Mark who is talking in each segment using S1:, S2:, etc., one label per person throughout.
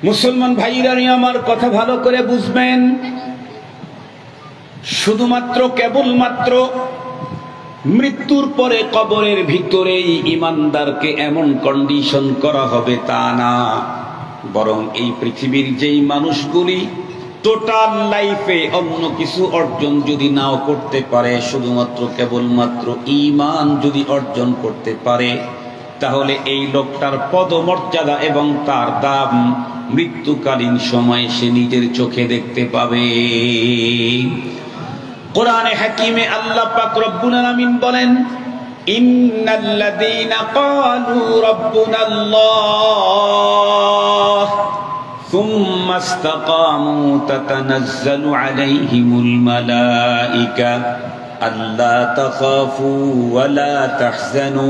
S1: মুসলমান ভাইরা আমার কথা ভালো করে বুঝবেন, শুধুমাত্র কেবলমাত্র মৃত্যুর পরে কবরের ভিতরেই ইমানদারকে এমন কন্ডিশন করা হবে তা না, বরং এই পৃথিবীর যেই মানুষগুলি টোটাল লাইফে অন্য কিছু অর্জন যদি নাও করতে পারে, শুধুমাত্র কেবলমাত্র ঈমান যদি অর্জন করতে পারে, তাহলে এই লোকটার পদমর্যাদা এবং তার দাম মৃত্যুকালীন সময়ে সে নিজের চোখে দেখতে পাবে। কোরআনে হাকিমে আল্লাহ পাক রব্বুল আলামিন বলেন, ইন্নাল্লাযীনা ক্বালু রাব্বুনাল্লাহ সুম্মা ইসতাকামু তাতানাজ্জালু আলাইহিমুল মালায়েকা আল্লা তাখাফু ওয়া লা তাহজানু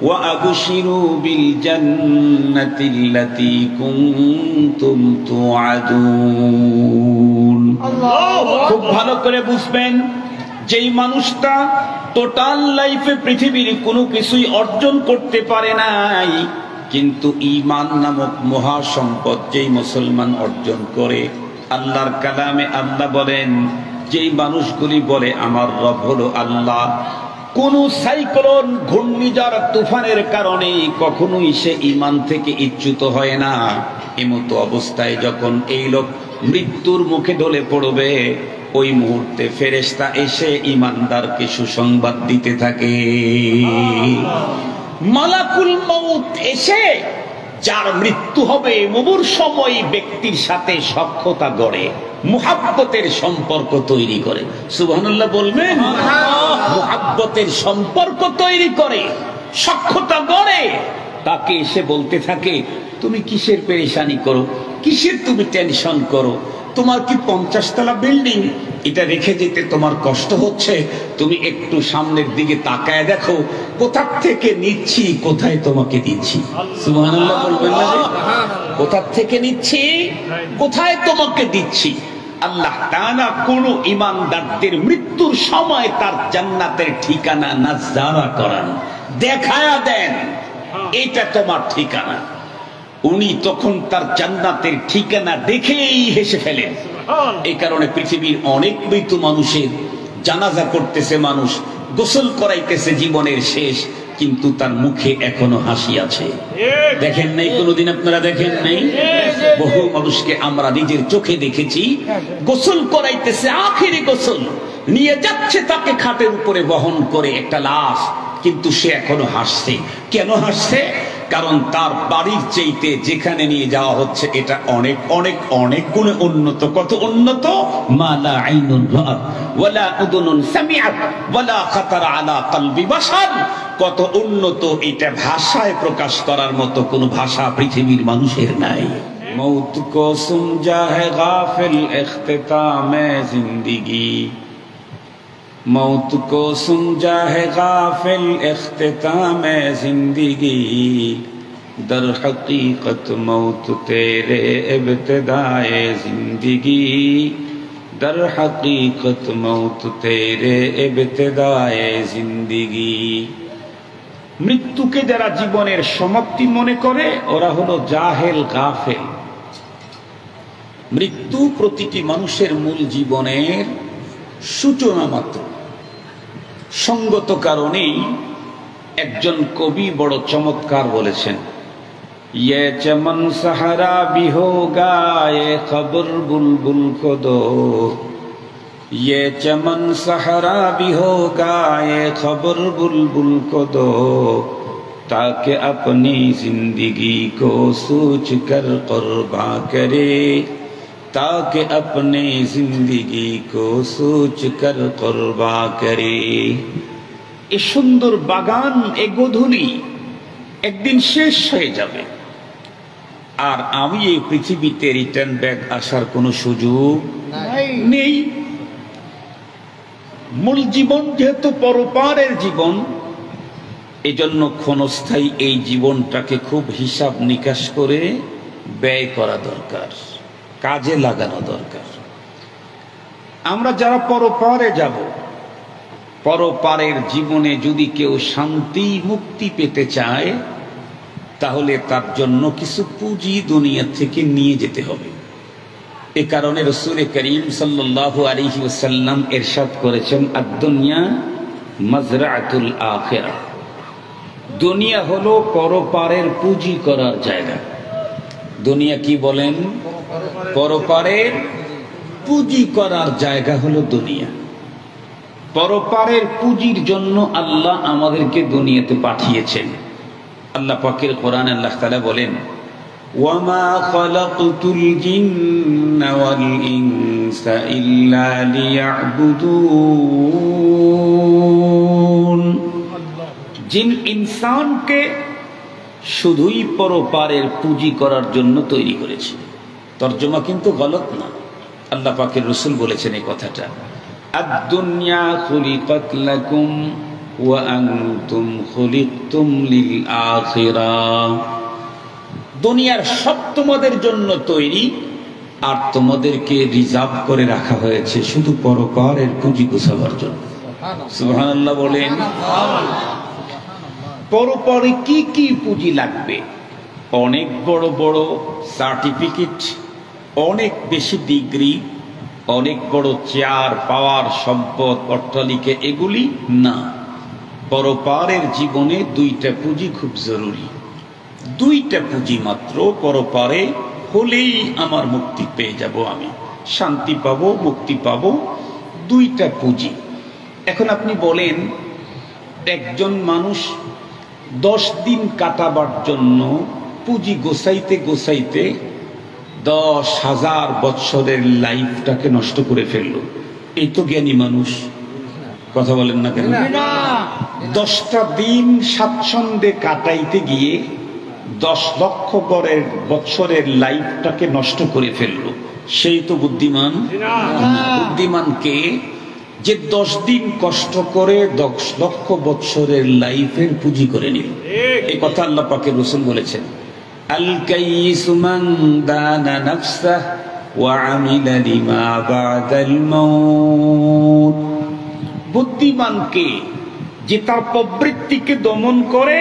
S1: ওয়া আবশিরু বিল জান্নাতিল্লাতী কুনতুম তুআদুন। খুব ভালো করে বুঝবেন, যেই মানুষটা টোটাল লাইফে পৃথিবীর কোনো কিছুই অর্জন করতে পারে নাই, কিন্তু ঈমান নামক মহা সম্পদ যেই মুসলমান অর্জন করে, আল্লাহর কালামে আল্লাহ বলেন, যেই মানুষগুলি বলে আমার রব হলো আল্লাহ, কোন সাইক্লোন ঘূর্ণিঝড় তুফানের কারণে কখনোই সে ঈমান থেকে ইচ্যুত হয় না। এমতো অবস্থায় যখন এই লোক মৃত্যুর মুখে ঢলে পড়বে, ওই মুহূর্তে ফেরেশতা এসে ঈমানদারকে সুসংবাদ দিতে থাকে। মালাকুল মউত এসে যার মৃত্যু হবে মৃত্যুর সময় ব্যক্তির সাথে সখ্যতা গড়ে, মুহাব্বতের সম্পর্ক তৈরি করে। সুবহানাল্লাহ বলবেন? মুহাব্বতের সম্পর্ক তৈরি করে, সখ্যতা গড়ে। তাকে এসে বলতে থাকে, তুমি কিসের পেরেশানি করো, কিসের তুমি টেনশন করো, তোমার কি 50 তলা বিল্ডিং, এটা রেখে যেতে তোমার কষ্ট হচ্ছে? তুমি একটু সামনের দিকে তাকায় দেখো, কোথা থেকে নিচ্ছি, কোথায় তোমাকে দিচ্ছি। সুবহানাল্লাহ বলবেন না? কোথা থেকে নিচ্ছি, কোথায় তোমাকে দিচ্ছি। আল্লাহ তাআলা কোন ঈমানদারদের মৃত্যুর সময় তার জান্নাতের ঠিকানা নাযারা করান, দেখায়া দেন, এটা তোমার ঠিকানা। উনি তখন তার জান্নাতের ঠিকানা দেখেই হেসে ফেলেন। এই কারণে পৃথিবীর অনেক মৃত মানুষের জানাজা করতেছে মানুষ, গোসল করাইতেছে জীবনের শেষ, কিন্তু তার মুখে এখনো হাসি আছে। দেখেন নাই কোনোদিন? আপনারা দেখেন নাই? বহু মানুষকে আমরা নিজের চোখে দেখেছি, গোসল করাইতেছে, আখেরি গোসল নিয়ে যাচ্ছে, তাকে খাটের উপরে বহন করে একটা লাশ, কিন্তু সে এখনো হাসছে। কেন হাসছে? কারণ তার বাড়ির চাইতে যেখানে নিয়ে যাওয়া হচ্ছে এটা অনেক অনেক অনেক গুণে উন্নত। কত উন্নত? মা লা আইনুন রাআত ওয়ালা উযুনুন সামিআত ওয়ালা খাতারা আলা কলবি বাশার। কত উন্নত, এটা ভাষায় প্রকাশ করার মতো কোন ভাষা পৃথিবীর মানুষের নাই। মৌত কো সুমঝা হে গাফিল ইখতিতামে জিন্দেগি, मौत को समझा है गाफिल इख्तितामे जिंदगी, दर हकीकत मौत तेरे इब्तिदाए जिंदगी, दर हकीकत मौत तेरे इब्तिदाए जिंदगी। মৃত্যুকে যারা জীবনের সমাপ্তি মনে করে ওরা হলো জাহেল, গাফেল। মৃত্যু প্রতিটি মানুষের মূল জীবনের সূচনা মাত্র। সঙ্গত কারণেই একজন কবি বড় চমৎকার বলেছেন, ये चमन सहारा भी होगा ये खबर बुलबुल को दो, ये चमन सहारा भी होगा ये खबर बुलबुल को दो, ताकि अपनी जिंदगी को सोच कर कुर्बान करे, ताकि अपने जिंदगी को सोच कर कुर्बा करे। এ সুন্দর বাগান, এ গোধূলি একদিন শেষ হয়ে যাবে, আর আমি এই পৃথিবীতে রিটার্ন ব্যাক আসার কোনো সুযোগ নেই। মূল জীবন যেহেতু পরপারের জীবন, এজন্য ক্ষণস্থায়ী এই জীবনটাকে খুব হিসাব নিকাশ করে ব্যয় করা দরকার, কাজে লাগানো দরকার। আমরা যারা পরপারে যাব, পরপারের জীবনে যদি কেউ শান্তি মুক্তি পেতে চায়, তাহলে তার জন্য কিছু পুঁজি দুনিয়া থেকে নিয়ে যেতে হবে। এ কারণে রাসূল করিম সাল্লাল্লাহু আলাইহি ওয়াসাল্লাম ইরশাদ করেছেন, আদ-দুনিয়া মাজরাআতুল আখিরাহ, দুনিয়া হলো পরপারের পুঁজি করার জায়গা। দুনিয়া কি বলেন? পরপারের পুঁজি করার জায়গা হলো দুনিয়া। পরপারের পুঁজির জন্য আল্লাহ আমাদেরকে দুনিয়াতে পাঠিয়েছেন। আল্লাহ পাকের কোরআনে আল্লাহ তাআলা বলেন, ওয়ামা খালাকতুল জিন্না ওয়াল ইনসা ইল্লা লিয়াবুদুন, জিন ইনসানকে শুধুই পরপারের পুঁজি করার জন্য তৈরি করেছে। তর্জমা কিন্তু গলত না, আল্লাহ পাকের রাসূল বলেছেন এই কথাটা, আদ-দুনিয়া খুলিকাত লাকুম ওয়া আনতুম খুলিকতুম লিল আখিরাহ, দুনিয়ার সব তোমাদের জন্য তৈরি, আর তোমাদেরকে রিজার্ভ করে রাখা হয়েছে শুধু পরপারের পুঁজি গোছাবার জন্য। সুবহানাল্লাহ বলেন। পরপরে কি কি পুঁজি লাগবে? অনেক বড় বড় সার্টিফিকেট, অনেক বেশি ডিগ্রি, অনেক বড় চেয়ার, পাওয়ার, সম্পদ, অট্টালিকা, এগুলি না। পরপারের জীবনে দুইটা পুঁজি খুব জরুরি। দুইটা পুঁজি মাত্র পরপারে হলেই আমার মুক্তি পেয়ে যাব, আমি শান্তি পাবো, মুক্তি পাবো। দুইটা পুঁজি। এখন আপনি বলেন, একজন মানুষ 10 দিন কাটাবার জন্য পুঁজি গোছাইতে গোছাইতে 10,000 বৎসরের লাইফটাকে নষ্ট করে ফেললো, এই তো জ্ঞানী মানুষ? কথা বলেন না কেন? 10টা দিন স্বাচ্ছন্দ্যে কাটাইতে গিয়ে 10 লক্ষ বৎসরের লাইফটাকে নষ্ট করে ফেললো, সেই তো বুদ্ধিমান? বুদ্ধিমানকে যে 10 দিন কষ্ট করে 10 লক্ষ বৎসরের লাইফের পুঁজি করে নিল। এই কথা আল্লাহ পাকের রাসূল বলেছেন, আল কাইয়িসু মান দানা নাফসাহু ওয়া আমিলা লিমা বাদাল মাউত, বুদ্ধিমানকে যে তার প্রবৃত্তিকে দমন করে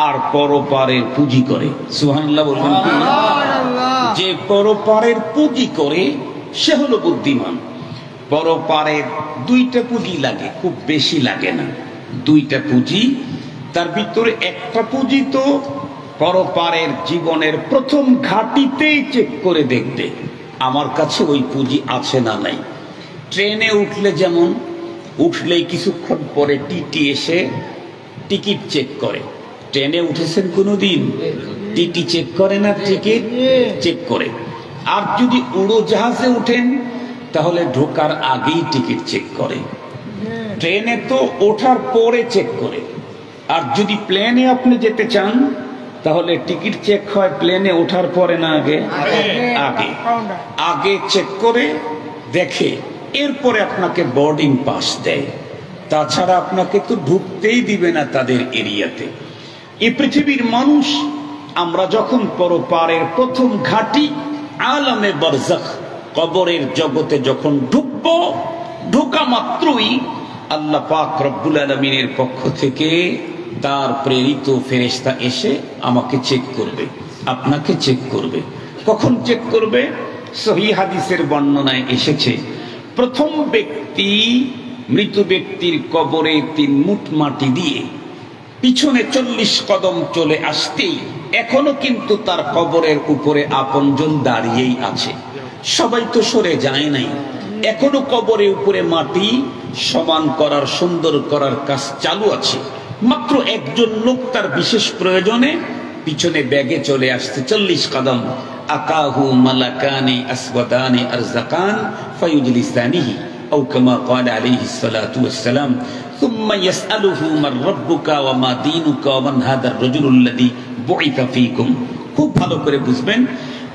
S1: আর পরপারের পুঁজি করে। সুবহানাল্লাহ বলবেন। যে পরপারের পুঁজি করে সে হলো বুদ্ধিমান। পরপারের দুইটা পুঁজি লাগে, খুব বেশি লাগে না, দুইটা পুঁজি। তার ভিতরে একটা পুঁজি তো পরপারের জীবনের প্রথম ঘাটিতেই চেক করে দেখবে আমার কাছে ওই পুঁজি আছে না নাই। ট্রেনে উঠলে যেমন উঠলেই কিছুক্ষণ পরে টিটি এসে টিকিট চেক করে। ট্রেনে উঠেছেন কোনোদিন? টিটি চেক করে না? টিকিট চেক করে। আর যদি উড়োজাহাজে উঠেন তাহলে ঢোকার আগেই টিকিট চেক করে। ট্রেনে তো ওঠার পরে চেক করে। আর যদি প্লেনে আপনি যেতে চান তাহলে টিকিট চেক হয় প্লেনে ওঠার পরে না আগে? আগে আগে চেক করে দেখে, এরপরে আপনাকে বোর্ডিং পাস দেয়। তাছাড়া আপনাকে তো ঢুকতেই দিবে না তাদের এরিয়াতে। এই পৃথিবীর মানুষ আমরা যখন পরপারের প্রথম ঘাঁটি আলামে বারজাখ কবরের জগতে যখন ঢুকবো, ঢোকা মাত্রই আল্লাহ পাক রব্বুল আলামিনের পক্ষ থেকে তার প্রেরিত ফেরেশতা এসে আমাকে চেক করবে, আপনাকে চেক করবে। কখন চেক করবে? সহিহ হাদিসের বর্ণনায় এসেছে, প্রথম ব্যক্তি মৃত ব্যক্তির কবরে 3 মুঠ মাটি দিয়ে পিছনে 40 কদম চলে আসতেই এখনো কিন্তু তার কবরের উপরে আপনজন দাঁড়িয়েই আছে। সবাই তো সরে যায় নাই, এখনো কবরের উপরে মাটি সমান করার, সুন্দর করার কাজ চালু আছে। মাত্র একজন লোক তার বিশেষ প্রয়োজনে পিছনে ব্যাগে চলে আসছে 40 কদম। আকাহু মালাকানি আসওয়াদানি আরজাকান ফায়ুজলিসানিহি আও কামা ক্বালা আলাইহিস সালাতু ওয়াস সালাম সুম্মা ইয়াসআলুহু মান রাব্বুকা ওয়া মা দীনুকা ওয়া মান হাদার রাজুলুল্লাযী বুইতা ফীকুম। খুব ভালো করে বুঝবেন,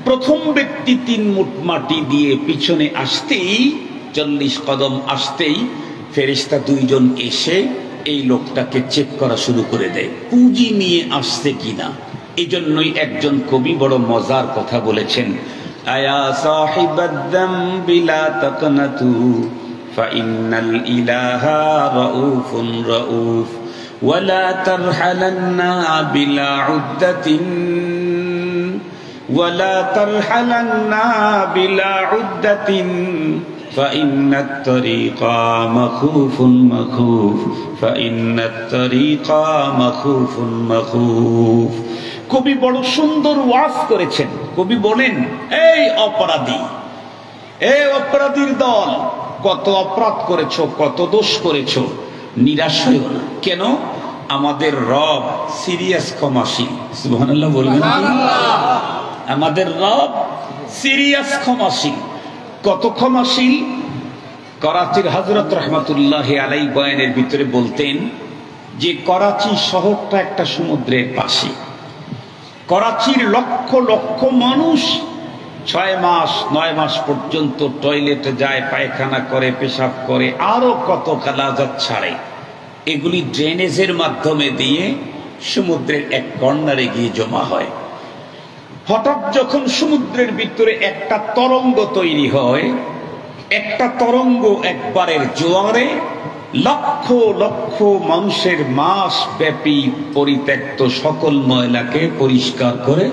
S1: প্রথম ব্যক্তি 3 মুঠ মাটি দিয়ে পিছনে আসতেই 40 কদম আসতেই ফেরেশতা 2 জন এসে এই লোকটাকে চেক করা শুরু করে দেয় পুঁজি নিয়ে আসছে কিনা। এই জন্যই একজন কবি বড় মজার কথা বলেছেন, আয়া সাহিবাদ যামবি লা তাকনাতু ফা ইন্নাল ইলাহা রাউফুন রাউফ ওয়ালা তারহালান্না বিলা উদ্দাতিন ওয়ালা তারহালান্না বিলা উদ্দাতিন فإن الطريق مخوف مخوف فإن الطريق مخوف مخوف। কবি বড় সুন্দর ওয়াজ করেছেন। কবি বলেন, এই অপরাধী, এই অপরাধীর দল, কত অপরাধ করেছো, কত দোষ করেছো, নিরাশ হইও না। কেন? আমাদের রব সিরিয়াস ক্ষমাশীল। সুবহানাল্লাহ বলবেন। আমাদের রব সিরিয়াস ক্ষমাশীল। কত ক্ষমাশীল? করাচির হযরত রাহমাতুল্লাহ আলাইহি বয়ানের ভিতরে বলতেন যে করাচি শহরটা একটা সমুদ্রের পাশে। করাচির লক্ষ লক্ষ মানুষ 6 মাস 9 মাস পর্যন্ত টয়লেটে যায়, পায়খানা করে, পেশাব করে, আরো কত কালাজাত ছাড়ে। এগুলি ড্রেনেজের মাধ্যমে দিয়ে সমুদ্রের এক কর্নারে গিয়ে জমা হয়। হঠাৎ যখন সমুদ্রের ভিতরে একটা তরঙ্গ তৈরি হয়, একটা তরঙ্গ একবারের জোয়ারে লক্ষ লক্ষ মানুষের মাস ব্যাপী পরিত্যক্ত সকল ময়লাকে পরিষ্কার করে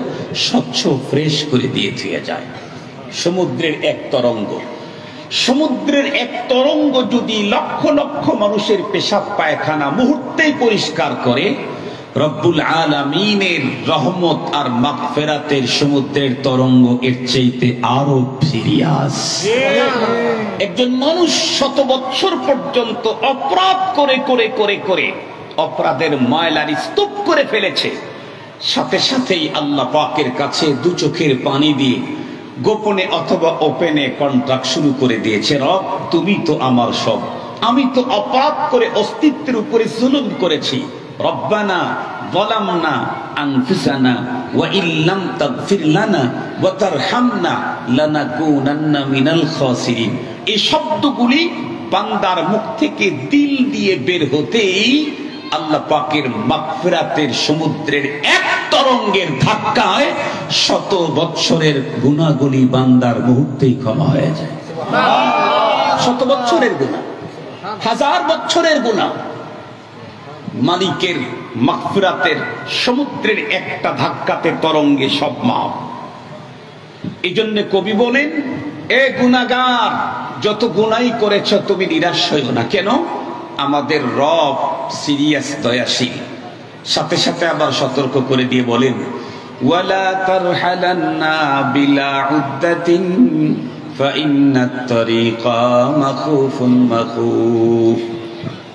S1: স্বচ্ছ ফ্রেশ করে দিয়ে থুয়ে যায়। সমুদ্রের এক তরঙ্গ, সমুদ্রের এক তরঙ্গ যদি লক্ষ লক্ষ মানুষের পেশাব পায়খানা মুহূর্তেই পরিষ্কার করে, রব্বুল আলামিনের রহমত আর মাগফিরাতের সমুদ্রের তরঙ্গ এর চাইতে আরো সিরিয়াস। একজন মানুষ 100 বছর পর্যন্ত অপরাধ করে করে করে করে অপরাধের ময়লার স্তূপ করে ফেলেছে, সাথে সাথেই আল্লাহ পাকের কাছে 2 চোখের পানি দিয়ে গোপনে অথবা ওপেনে কন্ট্রাক্ট শুরু করে দিয়েছে, রব তুমি তো আমার সব, আমি তো অপরাধ করে অস্তিত্বের উপরে জুলুম করেছি। রব্বানা যালামনা আনফুসানা ওয়া ইল্লাম তাগফির লানা ওয়া তারহামনা লানাকুনান্না মিনাল খাসিরিন। এই শব্দগুলি বান্দার মুখ থেকে দিল দিয়ে বের হতেই আল্লাহ পাকের মাগফিরাতের সমুদ্রের এক তরঙ্গের ধাক্কায় 100 বছরের গুনাহগুলি বান্দার মুহূর্তেই ক্ষমা হয়ে যায়। 100 বছরের গুনাহ, 1000 বছরের গুনাহ মালিকের মাগফিরাতের সমুদ্রের একটা ধাক্কাতে তরঙ্গে সব মাপ। এই জন্য কবি বলেন, এ গুনাহগার, যত গুনাই করেছ তুমি নিরাশ হইও না। কেন? আমাদের রব সিরিয়াস দয়াশীল। সাথে সাথে আবার সতর্ক করে দিয়ে বলেন, ওয়ালা তারহালান্না বিলা উদ্দাতিন ফাইন্নাত তারিকা মাখুফুন মাখুফ।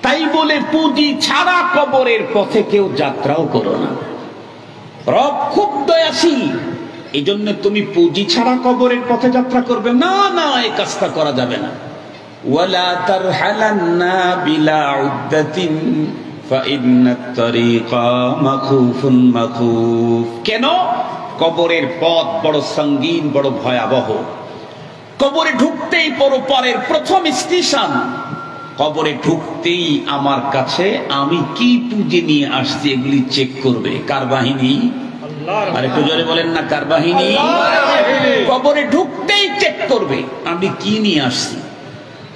S1: তাই বলে পুঁজি ছাড়া কবরের পথে কেউ যাত্রাও করো না। রব খুব দয়াশীল, এই জন্য তুমি পুঁজি ছাড়া কবরের পথে যাত্রা করবে না। না, এই কাজটা করা যাবে না। ওয়ালা তারহালান্না বিলা উদ্দাতিন ফাইন্নাত তারিকা মাখুফুন মাখুফ। কেন? কবরের পথ বড় সঙ্গীন, বড় ভয়াবহ। কবরে ঢুকতেই পরপারের প্রথম স্টেশন। কবরে ঢুকতেই আমার কাছে আমি কি পুঁজি নিয়ে আসছি এগুলি চেক করবে। কার বাহিনী? আরে জোরে বলেন না, কার বাহিনী? কবরে ঢুকতেই চেক করবে আমি কি নিয়ে আসছি।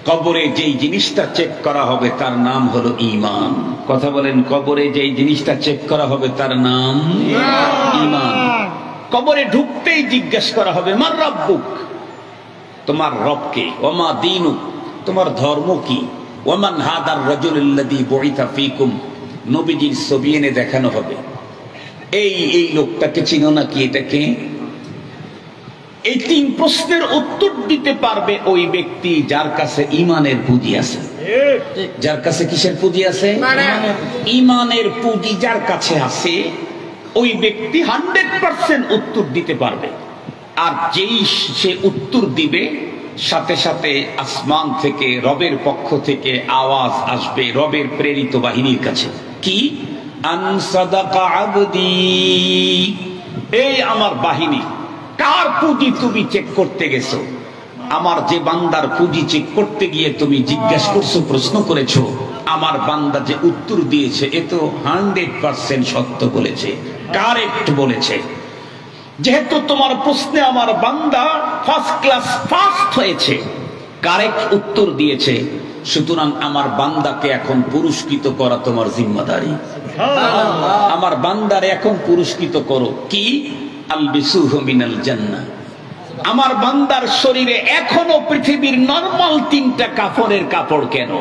S1: কবরে যেই জিনিসটা চেক করা হবে তার নাম হলো ঈমান। কথা বলেন, কবরে যেই জিনিসটা চেক করা হবে তার নাম ঈমান। কবরে ঢুকতেই জিজ্ঞেস করা হবে, মান রাব্বুক, তোমার রব কে? ওমা দীনুক, তোমার ধর্ম কি? ওমান হাদার রাজুলুল্লাযী বুইসা ফীকুম, নবীজির ছবি এনে দেখানো হবে, এই লোকটাকে চিনো নাকি, এটাকে? এই 3 প্রশ্নের উত্তর দিতে পারবে ওই ব্যক্তি যার কাছে ঈমানের পুঁজি আছে। যার কাছে কিসের পুঁজি আছে? ঈমানের পুঁজি যার কাছে আছে ওই ব্যক্তি 100% উত্তর দিতে পারবে। আর যেই সে উত্তর দিবে, সাথে সাথে আসমান থেকে রবের পক্ষ থেকে আওয়াজ আসবে রবের প্রেরিত বাহিনীর কাছে, কি? আন সাদাকা আবদি, এই আমার বাহিনী, কার পুঁজি তুমি চেক করতে গেছো? আমার যে বান্দার পুঁজি চেক করতে গিয়ে তুমি জিজ্ঞাসা করছো, প্রশ্ন করেছো, আমার বান্দা যে উত্তর দিয়েছে এ তো 100% সত্য বলেছে, কারেক্ট বলেছে। যেহেতু তোমার প্রশ্নে আমার বান্দা ফার্স্ট ক্লাস ফার্স্ট হয়েছে, কারেক্ট উত্তর দিয়েছে, সুতরাং আমার বান্দাকে এখন পুরস্কৃত করা তোমার জিম্মাদারি। আমার বান্দারে এখন পুরস্কৃত করো কি? আলবিসুহু মিনাল জান্নাহ। আমার বান্দার শরীরে এখনো পৃথিবীর নরমাল 3টা কাফনের কাপড় কেন?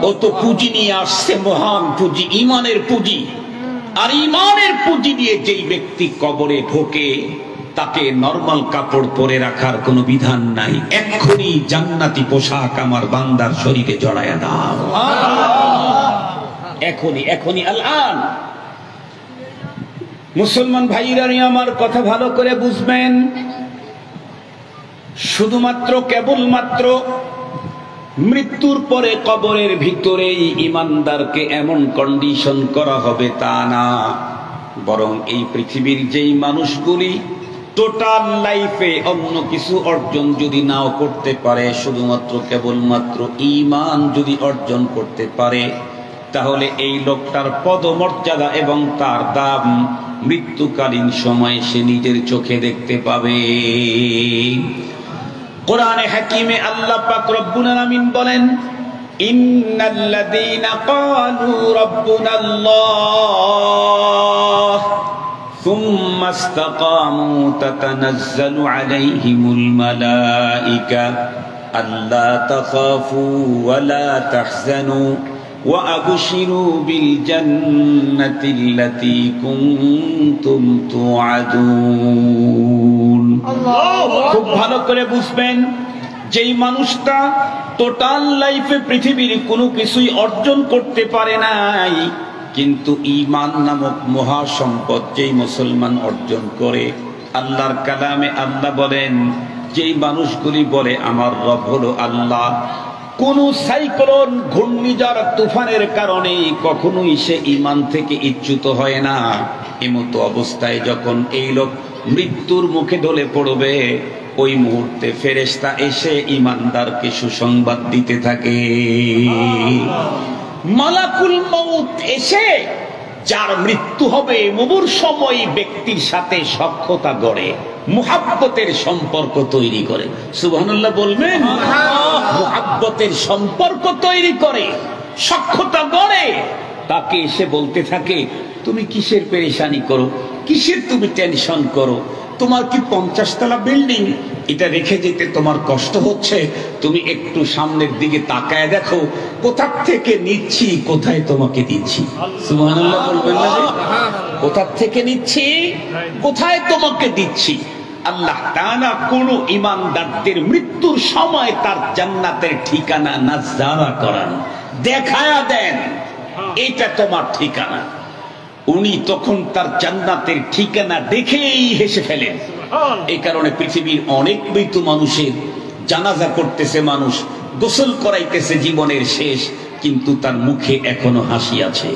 S1: ও তো পুঁজি নিয়ে আসছে, মহান পুঁজি, ইমানের পুঁজি। আর ইমানের পুঁজি দিয়ে যেই ব্যক্তি কবরে ঢোকে তাকে নরমাল কাপড় পরে রাখার কোনো বিধান নাই। এক্ষুনি জান্নাতি পোশাক আমার বান্দার শরীরে জড়ায়া দাও, এখনই, এখনই, আল্লাহ। মুসলমান ভাইরা আমার কথা ভালো করে বুঝবেন। শুধুমাত্র কেবলমাত্র মৃত্যুর পরে কবরের ভিতরেই ইমানদারকে এমন কন্ডিশন করা হবে তা না, বরং এই পৃথিবীর যেই মানুষগুলি টোটাল লাইফে অন্য কিছু অর্জন যদি নাও করতে পারে, শুধুমাত্র কেবলমাত্র ঈমান যদি অর্জন করতে পারে, তাহলে এই লোকটার পদমর্যাদা এবং তার দাম মৃত্যুকালীন সময়ে সে নিজের চোখে দেখতে পাবে। কোরআনে হাকিমে আল্লাহ পাক রব্বুল আলামিন বলেন, ইন্নাল্লাযীনা ক্বালু রাব্বুনাল্লাহ সুম্মা ইসতাকামু তাতানাজ্জালু আলাইহিমুল মালায়েকা আল্লা তাখাফু ওয়া লা তাহজানু ওয়া আবশিরু বিল জান্নাতিল্লাতী কুনতুম তুআদুন। খুব ভালো করে বুঝবেন, যেই মানুষটা টোটাল লাইফে পৃথিবীর কোনো কিছুই অর্জন করতে পারে নাই, কিন্তু ঈমান নামক মহা সম্পদ যেই মুসলমান অর্জন করে, আল্লাহর কালামে আল্লাহ বলেন, যেই মানুষগুলি বলে আমার রব হলো আল্লাহ, কোন সাইক্লোন, ঘূর্ণিঝড়, তুফানের কারণে কখনোই সে ঈমান থেকে ইচ্যুত হয় না। এমতো অবস্থায় যখন এই লোক মৃত্যুর মুখে ঢলে পড়বে, ওই মুহূর্তে ফেরেশতা এসে ঈমানদারকে সুসংবাদ দিতে থাকে। মালাকুল মউত এসে যার মৃত্যু হবে মৃত্যুর সময় ব্যক্তির সাথে সখ্যতা গড়ে, মুহাব্বতের সম্পর্ক তৈরি করে। সুবহানাল্লাহ বলবেন। মুহাব্বতের সম্পর্ক তৈরি করে, সখ্যতা গড়ে। তাকে এসে বলতে থাকে, তুমি কিসের পেরেশানি করো, কিসের তুমি টেনশন করো, তোমার কি 50 তলা বিল্ডিং, এটা রেখে যেতে তোমার কষ্ট হচ্ছে? তুমি একটু সামনের দিকে তাকায় দেখো, কোথা থেকে নিচ্ছি, কোথায় তোমাকে দিচ্ছি। সুবহানাল্লাহ বলবেন না? কোথা থেকে নিচ্ছি, কোথায় তোমাকে দিচ্ছি। আল্লাহ তাআলা কোন ঈমানদারদের মৃত্যুর সময় তার জান্নাতের ঠিকানা নাযারা করান, দেখায়া দেন, এটা তোমার ঠিকানা। উনি তখন তার জান্নাতের ঠিকানা দেখেই হেসে ফেলেন। এই কারণে পৃথিবীর অনেক মৃত মানুষের জানাজা করতেছে মানুষ, গোসল করাইতেছে জীবনের শেষ, কিন্তু তার মুখে এখনো হাসি আছে।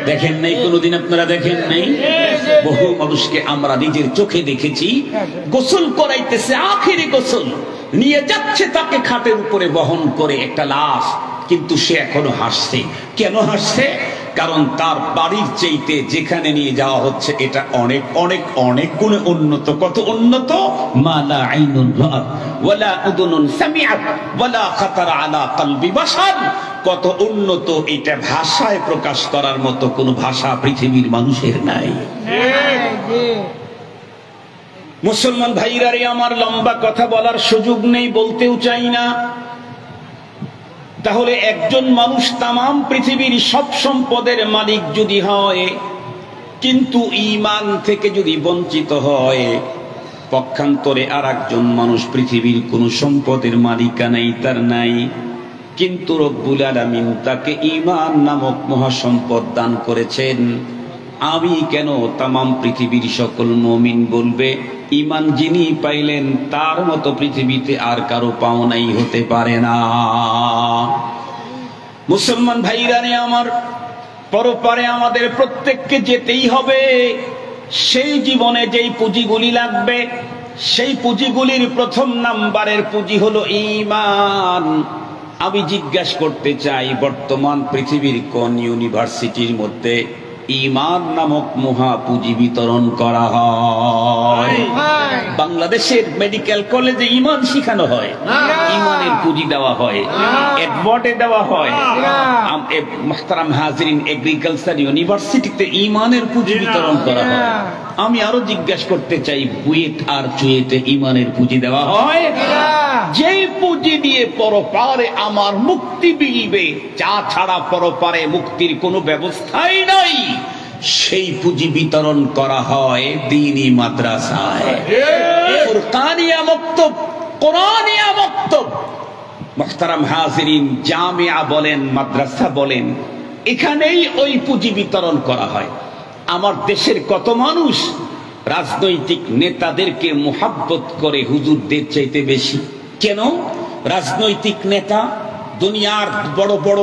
S1: দেখেন নাই কোনোদিন? আপনারা দেখেন নাই? বহু মানুষকে আমরা নিজের চোখে দেখেছি, গোসল করাইতেছে, আখেরি গোসল নিয়ে যাচ্ছে, তাকে খাটের উপরে বহন করে একটা লাশ, কিন্তু সে এখনো হাসছে। কেন হাসছে? কারণ তার বাড়ির চাইতে যেখানে নিয়ে যাওয়া হচ্ছে এটা অনেক অনেক অনেক গুণে উন্নত। কত উন্নত? মা লা আইনুন রাআত ওয়ালা উযুনুন সামিআত ওয়ালা খাতারা আলা কলবি বাশার। কত উন্নত, এটা ভাষায় প্রকাশ করার মতো কোন ভাষা পৃথিবীর মানুষের নাই। মুসলমান ভাইরা রে আমার, লম্বা কথা বলার সুযোগ নেই, বলতেও চাই না। তাহলে একজন মানুষ তামাম পৃথিবীর সব সম্পদের মালিক যদি হয়, কিন্তু ঈমান থেকে যদি বঞ্চিত হয়, পক্ষান্তরে আর একজন মানুষ পৃথিবীর কোন সম্পদের মালিকানাই তার নাই, কিন্তু রব্বুল আলামিন তাকে ঈমান নামক মহাসম্পদ দান করেছেন। আমি কেন তামাম পৃথিবীর সকল মুমিন বলবে, ঈমান যিনি পাইলেন তার মতো পৃথিবীতে আর কারো পাওনাই হতে পারে না। মুসলমান ভাইরা রে আমার, পরপারে আমাদের প্রত্যেককে যেতেই হবে। সেই জীবনে যেই পুঁজিগুলি লাগবে, সেই পুঁজিগুলির প্রথম নাম্বারের পুঁজি হলো ঈমান। আমি জিজ্ঞাসা করতে চাই, বর্তমান পৃথিবীর কোন ইউনিভার্সিটির মধ্যে ঈমান নামক মহা পুঁজি বিতরণ করা হয়। বাংলাদেশের মেডিকেল কলেজে ঈমান শিখানো হয়, ঈমানের পুঁজি দেওয়া হয়, অ্যাডভার্টে দেওয়া হয়। মুহতারাম হাজিরিন, এগ্রিকালচার ইউনিভার্সিটিতে ঈমানের পুঁজি বিতরণ করা হয়। আমি আরো জিজ্ঞাসা করতে চাই, বুয়েট আর চুয়েটে ঈমানের পুঁজি দেওয়া হয়? যেই পুঁজি দিয়ে পরপারে আমার মুক্তি মিলবে, যা ছাড়া পরপারে মুক্তির কোনো ব্যবস্থাই নাই, সেই পুঁজি বিতরণ করা হয় দ্বীনি মাদ্রাসায়। ফুরকানিয়া মক্তব, কোরআনিয়া মক্তব। মুহতারাম হাজিরিন, জামিয়া বলেন, মাদ্রাসা বলেন, এখানেই ওই পুঁজি বিতরণ করা হয়। আমার দেশের কত মানুষ রাজনৈতিক নেতাদেরকে মুহাব্বত করে হুজুরদের চাইতে বেশি। কেন? রাজনৈতিক নেতা, দুনিয়ার বড় বড়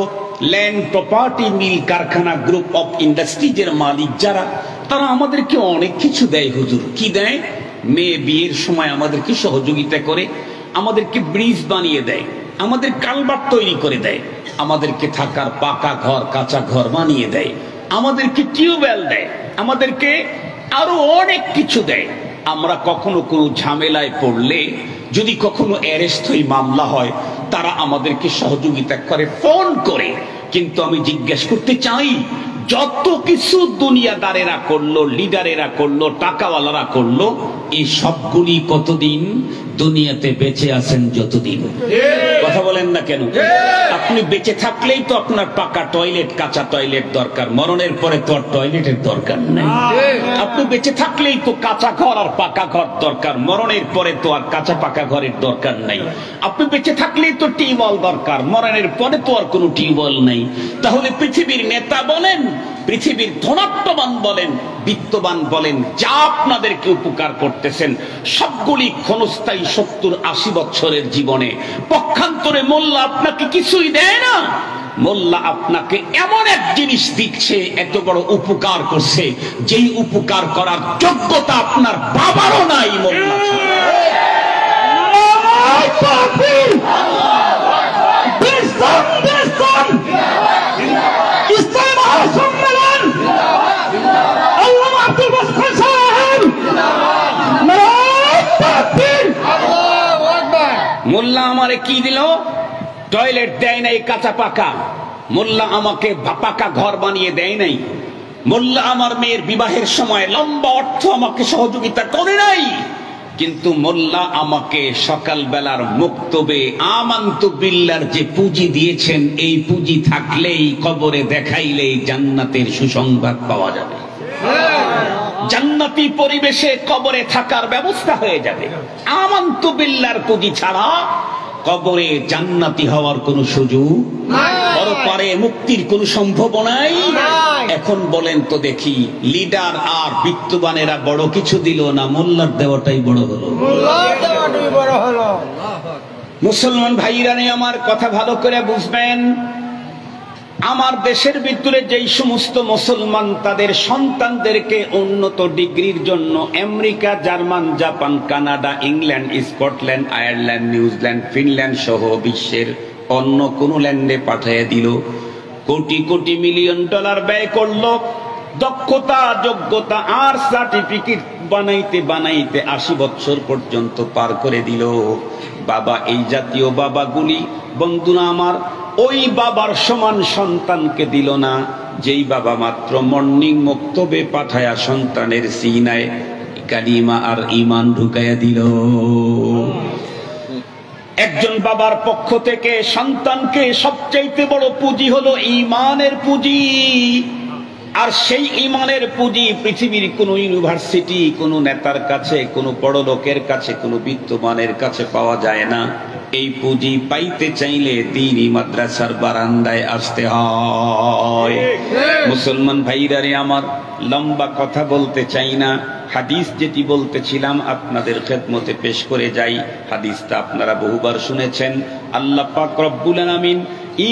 S1: ল্যান্ড প্রপার্টি, মিল কারখানা, গ্রুপ অফ ইন্ডাস্ট্রিজের মালিক যারা, তারা আমাদেরকে অনেক কিছু দেয়। হুজুর কি দেয়? মেয়ে বিয়ের সময় আমাদেরকে সহযোগিতা করে, আমাদেরকে ব্রিজ বানিয়ে দেয়, আমাদের কালভার্ট তৈরি করে দেয়, আমাদেরকে থাকার পাকা ঘর, কাঁচা ঘর বানিয়ে দেয়, আমাদেরকে টিউবওয়েল দেয়, আমাদেরকে আরো অনেক কিছু দেয়। আমরা কখনো কোনো ঝামেলায় পড়লে, যদি কখনো অ্যারেস্ট হয়ে মামলা হয়, তারা আমাদেরকে সহযোগিতা করে, ফোন করে। কিন্তু আমি জিজ্ঞেস করতে চাই, যত কিছু দুনিয়াদারেরা করলো, লিডারেরা করলো, টাকাওয়ালারা করলো, এই সবগুলি কতদিন দুনিয়াতে বেঁচে আছেন? যতদিন। কথা বলেন না কেন? আপনি বেঁচে থাকলেই তো আপনার পাকা টয়লেট, কাঁচা টয়লেট দরকার, মরণের পরে তো আর টয়লেটের দরকার নাই। আপনি বেঁচে থাকলেই তো কাঁচা ঘর আর পাকা ঘর দরকার, মরণের পরে তো আর কাঁচা পাকা ঘরের দরকার নাই। আপনি বেঁচে থাকলেই তো টিউবওয়েল দরকার, মরণের পরে তো আর কোনো টিউবওয়েল নাই। তাহলে পৃথিবীর নেতা বলেন, পৃথিবীর ধনাত্মবান বলেন, বিত্তবান বলেন, যা আপনাদেরকে উপকার করতেছেন, সবগুলি ক্ষণস্থায়ী 70-80 বছরের জীবনে। পক্ষান্তরে মোল্লা আপনাকে কিছুই দেয় না। মোল্লা আপনাকে এমন এক জিনিস দিচ্ছে, এত বড় উপকার করছে, যেই উপকার করার যোগ্যতা আপনার বাবারও নাই। মোল্লা মোল্লা আমারে কি দিল? টয়লেট দেয় নাই কাঁচা পাকা। মোল্লা আমাকে পাকা ঘর বানিয়ে দেয় নাই। মোল্লা আমার মেয়ের বিবাহের সময় লম্বা অর্থ আমাকে সহযোগিতা করে নাই। কিন্তু মোল্লা আমাকে সকালবেলার মুক্তবে আমান্তু বিল্লাহর যে পুঁজি দিয়েছেন, এই পুঁজি থাকলেই, কবরে দেখাইলেই জান্নাতের সুসংবাদ পাওয়া যাবে। জান্নাতি পরিবেশে কবরে থাকার ব্যবস্থা হয়ে যাবে। আমান্তু বিল্লাহর পুঁজি ছাড়া কবরে জান্নাতি হওয়ার কোন সুযোগ নাই, পরপারে মুক্তির কোন সম্ভাবনাই নাই। এখন বলেন তো দেখি, লিডার আর বিত্তবানেরা বড় কিছু দিল না, মোল্লার দেওয়াটাই বড় হলো? মুসলমান ভাইরা, আমার কথা ভালো করে বুঝবেন। আমার দেশের ভিতরে যেই সমস্ত মুসলমান তাদের সন্তানদেরকে উন্নত ডিগ্রির জন্য America, German, Japan, Canada, England, Scotland, Ireland, New Zealand, Finland সহ বিশ্বের অন্য কোন ল্যান্ডে পাঠিয়ে দিল, কোটি কোটি মিলিয়ন ডলার ব্যয় করলো, দক্ষতা, যোগ্যতা আর সার্টিফিকেট বানাইতে বানাইতে 80 বছর পর্যন্ত পার করে দিল। বাবা, এই জাতীয় বাবাগুলি বন্ধুরা আমার, ওই বাবার সমান সন্তানকে দিল না, যেই বাবা মাত্র মর্নিং মক্তবে পাঠায়া সন্তানের সিনায় কালিমা আর ঈমান ঢুকাইয়া দিল। একজন বাবার পক্ষ থেকে সন্তানকে সবচাইতে বড় পুঁজি হলো ঈমানের পুঁজি। আর সেই ঈমানের পুঁজি পৃথিবীর কোন ইউনিভার্সিটি, কোন নেতার কাছে, কোন বড় লোকের কাছে, কোন বিত্তমানের কাছে পাওয়া যায় না। এই পুঁজি পাইতে চাইলে দ্বীনি মাদ্রাসার বারান্দায় আসতে হয়। মুসলমান ভাইরারে আমার, লম্বা কথা বলতে চাই না। হাদিস যেটি বলতেছিলাম আপনাদের খেদমতে পেশ করে যাই। হাদিসটা আপনারা বহুবার শুনেছেন। আল্লাহ পাক রব্বুল আলামিন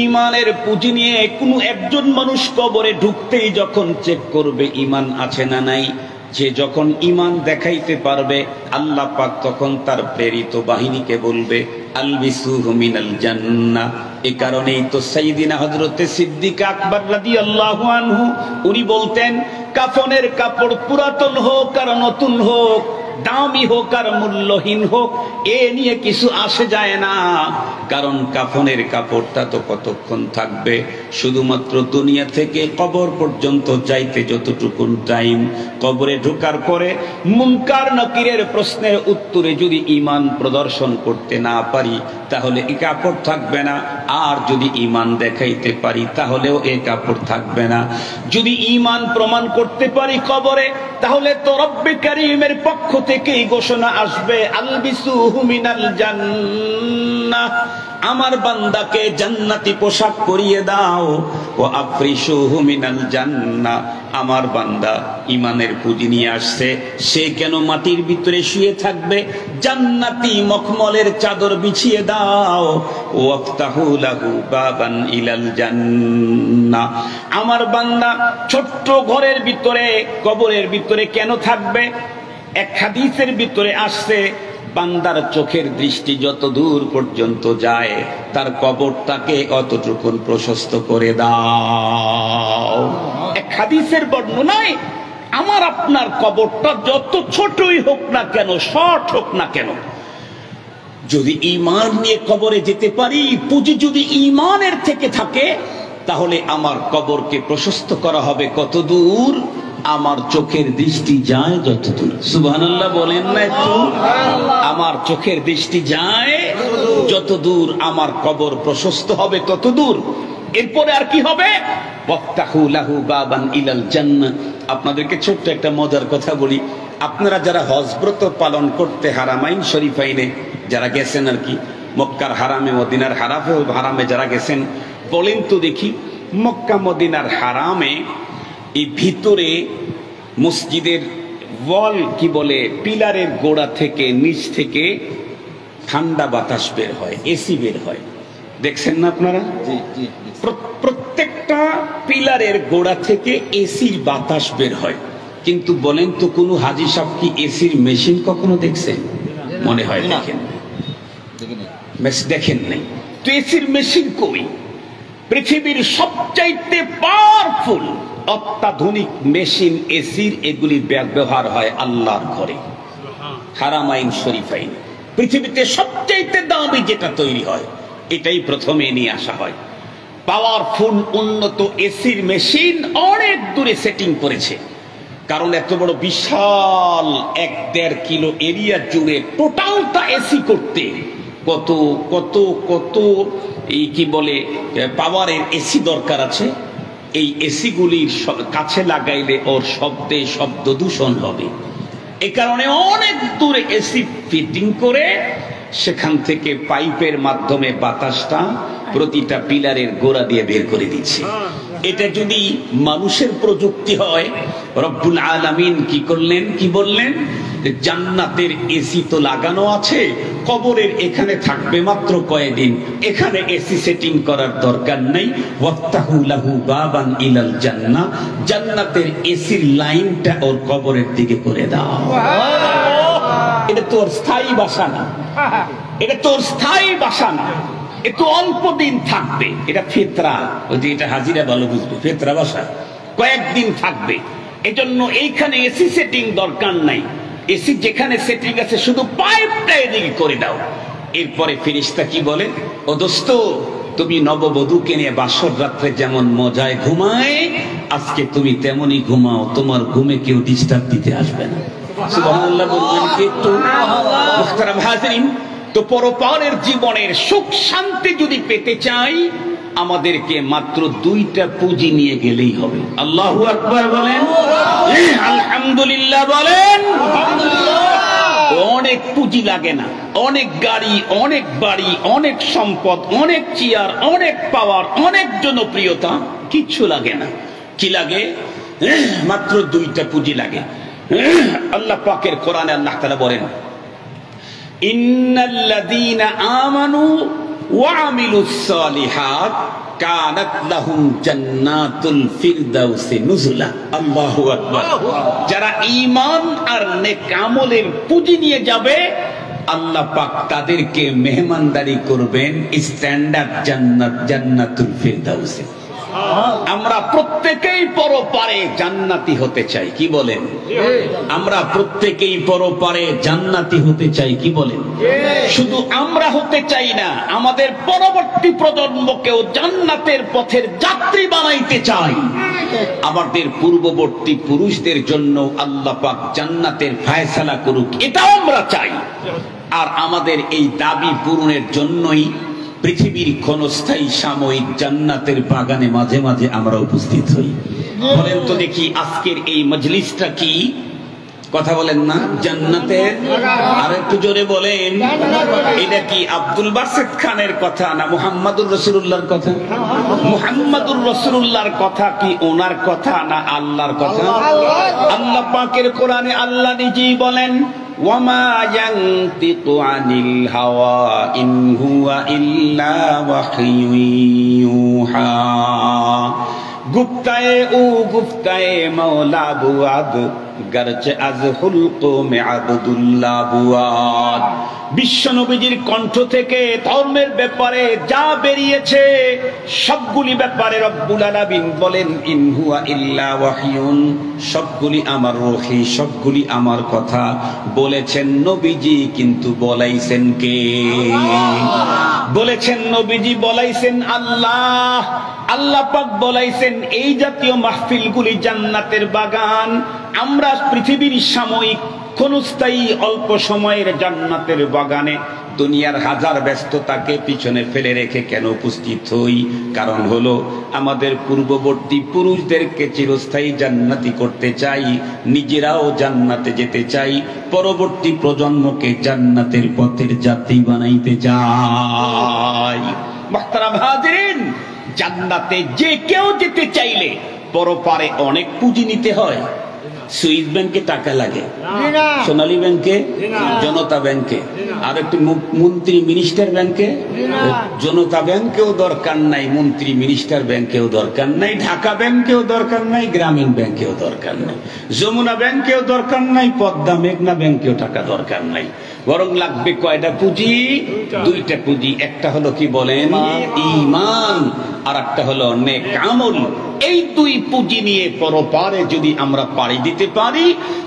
S1: ঈমানের পুঁজি নিয়ে কোনো একজন মানুষ কবরে ঢুকতেই যখন চেক করবে ঈমান আছে না নাই, যে যখন ঈমান দেখাইতে পারবে আল্লাহ পাক তখন তার প্রেরিত বাহিনীকে বলবে আলবিসুহু মিনাল জান্নাহ। এই কারণেই তো সাইয়্যিদিনা হযরতে সিদ্দিক আকবর রাদিয়াল্লাহু আনহু উনি বলতেন, কাফনের কাপড় পুরাতন হোক আর নতুন হোক, দামি হোক আর মূল্যহীন হোক, এ নিয়ে কিছু আসে যায় না। কারণ কাফনের কাপড়টা তো কতক্ষণ থাকবে, শুধুমাত্র দুনিয়া থেকে কবর পর্যন্ত যাইতে যতটুকুন টাইম। কবরে ঢোকার পরে মুনকার নাকিরের প্রশ্নের উত্তরে যদি ঈমান প্রদর্শন করতে না পারি তাহলে এই কাপড় থাকবে না, আর যদি ঈমান দেখাইতে পারি তাহলেও এই কাপড় থাকবে না। যদি ঈমান প্রমাণ করতে পারি কবরে, তাহলে তো রব্বে কারীমের পক্ষ থেকেই ঘোষণা আসবে আলবিসুহু মিনাল জান্নাহ, আমার বান্দাকে জান্নাতি পোশাক পরিয়ে দাও। ও আফরিশুহু মিনাল জান্নাহ, আমার বান্দা ঈমানের পুঁজি নিয়ে আসছে, সে কেন মাটির ভিতরে শুয়ে থাকবে, জান্নাতি মখমলের চাদর বিছিয়ে দাও। ওয়াফতাহু লাহু বাবান ইলাল জান্নাহ, আমার বান্দা ছোট্ট ঘরের ভিতরে কবরের ভিতরে কেন থাকবে? এক হাদিসের ভিতরে আসছে, বান্দার চোখের দৃষ্টি যত দূর পর্যন্ত যায় তার কবরটাকে অতটুকুন প্রশস্ত করে দাও। এক হাদিসের বর্ণনায় আমার আপনার কবরটা যত ছোটই হোক না কেন, শর্ট হোক না কেন, যদি ঈমান নিয়ে কবরে যেতে পারি, পুঁজি যদি ঈমানের থেকে থাকে, তাহলে আমার কবরকে প্রশস্ত করা হবে কত দূর? আমার চোখের দৃষ্টি যায় যত দূর। সুবহানাল্লাহ বলেন না একটু? আমার চোখের দৃষ্টি যায় যত দূর, আমার কবর প্রশস্ত হবে তত দূর। এরপরে আর কি হবে? ওয়াফতাহু লাহু বাবান ইলাল জান্নাহ। আপনাদেরকে ছোট্ট একটা মজার কথা বলি। আপনারা যারা হজ ব্রত পালন করতে হারামাইন শরীফাইনে যারা গেছেন আর কি, মক্কার হারামে মদিনার হারামে যারা গেছেন, বলেন তো দেখি, মক্কা মদিনার হারামে এই ভিতরে মসজিদের ওয়াল কি বলে, পিলারের গোড়া থেকে নিচ থেকে ঠান্ডা বাতাস বের হয়, এসি বের হয়, দেখছেন না আপনারা? প্রত্যেকটা পিলারের গোড়া থেকে এসির বাতাস বের হয়। কিন্তু বলেন তো, কোনো হাজী সাহেব কি এসির মেশিন কখনো দেখছেন? মনে হয় দেখেন, দেখেন নাই তো। এসির মেশিন কই? পৃথিবীর সবচাইতে পাওয়ারফুল অত্যাধুনিক মেশিন এসির এগুলি ব্যবহার হয় আল্লাহর ঘরে, হারামাইন শরীফাইন। পৃথিবীতে সবচাইতে দামি যেটা তৈরি হয় এটাই প্রথমে নিয়ে আসা হয়। পাওয়ারফুল উন্নত এসির মেশিন অনেক দূরে সেটিং করেছে, কারণ এত বড় বিশাল 1-1.5 কিলো এরিয়া জুড়ে টোটালটা এসি করতে কত কত কত এই কি বলে পাওয়ারের এসি দরকার আছে। এই এসিগুলির কাছে লাগাইলে ওর শব্দে শব্দ দূষণ হবে, এ কারণে অনেক দূরে এসি ফিটিং করে সেখান থেকে পাইপের মাধ্যমে বাতাসটা প্রতিটা পিলারের গোড়া দিয়ে বের করে দিচ্ছে। এটা যদি মানুষের প্রযুক্তি হয়, রব্বুল আলামিন কি করলেন, কি বললেন? জান্নাতের এসি তো লাগানো আছে, কবরের এখানে থাকবে মাত্র কয়েকদিন, এখানে এসি সেটিং করার দরকার নেই। ওয়াফতাহু লাহু বাবান ইলাল জান্নাহ, জান্নাতের এসির লাইনটা ওর কবরের দিকে করে দাও। এটা তোর স্থায়ী বাসা না, এটা তোর স্থায়ী বাসা না, একটু অল্প দিন থাকবে। এটা ফিতরা, ওই যে এটা হাজিরা ভালো বুঝবে, ফিতরা বাসা কয়েকদিন থাকবে। এজন্য এইখানে এসি সেটিং দরকার নাই, এসি যেখানে সেটিং আছে শুধু পাইপটা এদিকে করে দাও। এরপরে ফেরেশতা কি বলে, ও দোস্ত, তুমি নববধূকে নিয়ে বাসর রাত্রে যেমন মজায় ঘুমায়, আজকে তুমি তেমনই ঘুমাও, তোমার ঘুমে কেউ ডিস্টার্ব দিতে আসবে না। সুবহানাল্লাহ বলবেন কি একটু? মুহতারাম হাজিরিন, তো পরপারের জীবনের সুখ শান্তি যদি পেতে চাই, আমাদেরকে মাত্র 2টা পুঁজি নিয়ে গেলেই হবে। আল্লাহু আকবার বলেন, আলহামদুলিল্লাহ বলেন। অনেক পুঁজি লাগে না, অনেক গাড়ি, অনেক বাড়ি, অনেক সম্পদ, অনেক চেয়ার, অনেক পাওয়ার, অনেক জনপ্রিয়তা, কিচ্ছু লাগে না। কি লাগে? মাত্র 2টা পুঁজি লাগে। আল্লাহ পাকের কোরআনে আল্লাহ তাআলা বলেন, ইন্নাল্লাযীনা আমানু ওয়া আমিলুস সালিহাত কানাত লাহুম জান্নাতুল ফিরদাউসি নুজুলা। আল্লাহু আকবার। যারা ঈমান আর নেক আমলের পুঁজি নিয়ে যাবে, আল্লাহ পাক তাদেরকে মেহমানদারি করবেন স্ট্যান্ডার্ড জান্নাত, জান্নাতুল ফিরদাউসে। আমরা প্রত্যেকেই পরপারে জান্নাতি হতে চাই, কি বলেন? আমরা প্রত্যেকেই পরপারে জান্নাতি হতে চাই, কি বলেন? শুধু আমরা হতে চাই না, আমাদের পরবর্তী প্রজন্মকেও জান্নাতের পথের যাত্রী বানাইতে চাই। আমাদের পূর্ববর্তী পুরুষদের জন্য আল্লাহ পাক জান্নাতের ফায়সালা করুক, এটাও আমরা চাই। আর আমাদের এই দাবি পূরণের জন্যই পৃথিবীর ক্ষণস্থায়ী সাময়িক জান্নাতের বাগানে মাঝে মাঝে আমরা উপস্থিত হই। বলেন তো দেখি, আজকের এই মজলিসটা কি? কথা বলেন না, জান্নাতের? আর একটু জোরে বলেন, এটা কি আব্দুল বাসেত খানের কথা না মুহাম্মাদুর রাসূলুল্লাহর কথা? মুহাম্মাদুর রাসূলুল্লাহর কথা কি ওনার কথা না আল্লাহর কথা? আল্লাহ পাকের কোরআনে আল্লাহ নিজেই বলেন, ওয়ামা ইয়ানতিকু আনিল হাওয়া ইন হুয়া ইল্লা ওয়াহয়ুন ইউহা। গুপ্তায়ে ও গুপ্তায়ে মওলা বুয়াদ, গরচে আজ হুলকো মে আবদুল্লাহ বুয়াদ। বিশ্ব নবীজির কণ্ঠ থেকে ধর্মের ব্যাপারে যা বেরিয়েছে সবগুলি ব্যাপারে রব্বুল আলামিন বলেন ইন হুয়া ইল্লা ওয়াহয়ুন, সবগুলি আমার ওহী, সবগুলি আমার কথা। বলেছেন নবীজি, কিন্তু বলাইছেন কে? বলেছেন নবীজি, বলাইছেন আল্লাহ। আল্লাহ পাক বলাইছেন এই জাতীয় মাহফিলগুলি জান্নাতের বাগান। আমরা পৃথিবীর সাময়িক ক্ষণস্থায়ী অল্প সময়ের জান্নাতের বাগানে দুনিয়ার হাজার ব্যস্ততাকে পিছনে ফেলে রেখে কেন উপস্থিত হই? কারণ হলো আমাদের পূর্ববর্তী পুরুষদেরকে চিরস্থায়ী জান্নাতি করতে চাই, নিজেরাও জান্নাতে যেতে চাই, পরবর্তী প্রজন্মকে জান্নাতের পথের যাত্রী বানাইতে চাই। মুহতারাম হাজিরিন, জান্নাতে যে কেউ যেতে চাইলে পরপারে অনেক পুঁজি নিতে হয়। সুইস ব্যাংকে টাকা লাগে, সোনালী ব্যাংকে, জনতা ব্যাংকে, আর একটি মন্ত্রী মিনিস্টার ব্যাংকে। জনতা ব্যাংকেও দরকার নাই, মন্ত্রী মিনিস্টার ব্যাংকেও দরকার নাই, ঢাকা ব্যাংকেও দরকার নাই, গ্রামীণ ব্যাংকেও দরকার নাই, যমুনা ব্যাংকেও দরকার নাই, পদ্মা মেঘনা ব্যাংকেও টাকা দরকার নাই। বরং লাগবে কয়টা পুঁজি? দুইটা পুঁজি। একটা হলো কি বলেন? ঈমান, আর একটা হলো নেক আমল। এই দুই পুঁজি নিয়ে পরপারে যদি আমরা পাড়ি দিতে পারি,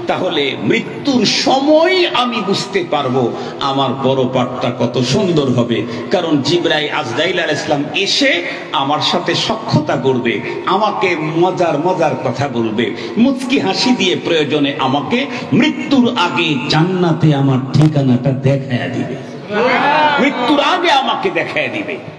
S1: তাহলে মৃত্যুর সময় আমি বুঝতে পারবো আমার পরপারটা কত সুন্দর হবে। কারণ জিবরাইল আজরাইল আলাইহিস সালাম এসে আমার সাথে সখ্যতা করবে, আমাকে মজার মজার কথা বলবে, মুচকি হাসি দিয়ে প্রয়োজনে আমাকে মৃত্যুর আগে জান্নাতে আমার ঠিকানাটা দেখায়া দিবে, মৃত্যুর আগে আমাকে দেখায়া দিবে।